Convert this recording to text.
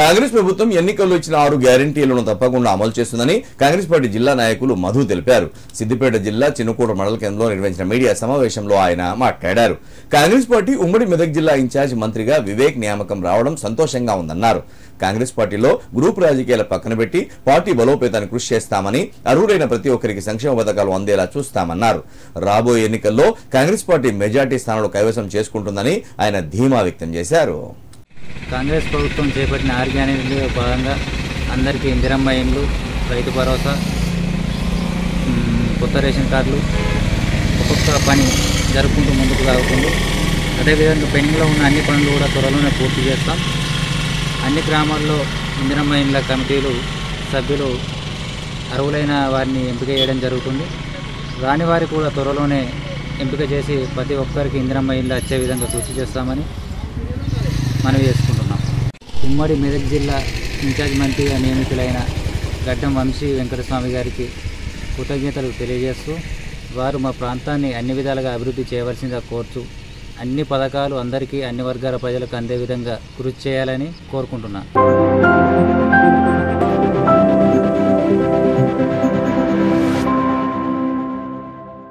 కాంగ్రెస్ ప్రభుత్వం ఎన్నికల్లో ఇచ్చిన 6 గ్యారెంటీలను తప్పకుండా అమలు చేస్తుందని కాంగ్రెస్ పార్టీ జిల్లా నాయకులు మధు తెలిపారు. సిద్దిపేట జిల్లా చిన్నకోట మండల కేంద్రంలో నిర్వహించిన మీడియా సమావేశంలో ఆయన మాట్లాడారు. కాంగ్రెస్ పార్టీ ఉమ్మడి మెదక్ జిల్లా ఇన్ఛార్జ్ మంత్రిగా వివేక్ నియామకం రావడం సంతోషంగా ఉందన్నారు. కాంగ్రెస్ పార్టీలో గ్రూప్ రాజకీయాల పక్కన పెట్టి పార్టీ బలోపేతానికి కృషి చేస్తామని, అర్హులైన ప్రతి ఒక్కరికి సంక్షేమ పథకాలు అందేలా చూస్తామన్నారు. రాబోయే ఎన్నికల్లో కాంగ్రెస్ పార్టీ మెజార్టీ స్థానాలు కైవసం చేసుకుంటుందని ఆయన ధీమా వ్యక్తం చేశారు. కాంగ్రెస్ ప్రభుత్వం చేపట్టిన 6 గ్యారెంటీల్లో భాగంగా అందరికీ ఇందిరమ్మ ఇండ్లు, రైతు భరోసా, కొత్త రేషన్ కార్డులు, ఒక్కొక్క పని జరుపుకుంటూ ముందుకు సాగుతుంది. అదేవిధంగా పెండింగ్లో ఉన్న అన్ని పనులు కూడా త్వరలోనే పూర్తి చేస్తాం. అన్ని గ్రామాల్లో ఇందిరమ్మ ఇండ్ల కమిటీలు సభ్యులు అర్హులైన వారిని ఎంపిక చేయడం జరుగుతుంది. రాని వారికి కూడా త్వరలోనే ఎంపిక చేసి ప్రతి ఒక్కరికి ఇందిరమ్మ ఇండ్లు వచ్చే విధంగా కృషి చేస్తామని మనవి చేసుకుంటున్నాం. ఉమ్మడి మెదక్ జిల్లా ఇన్ఛార్జ్ మంత్రిగా నియమితులైన గడ్డం వంశీ వెంకటస్వామి గారికి కృతజ్ఞతలు తెలియజేస్తూ, వారు మా ప్రాంతాన్ని అన్ని విధాలుగా అభివృద్ధి చేయవలసిందిగా కోరుతూ అన్ని పథకాలు అందరికీ, అన్ని వర్గాల ప్రజలకు అందే విధంగా కృషి చేయాలని కోరుకుంటున్నాను.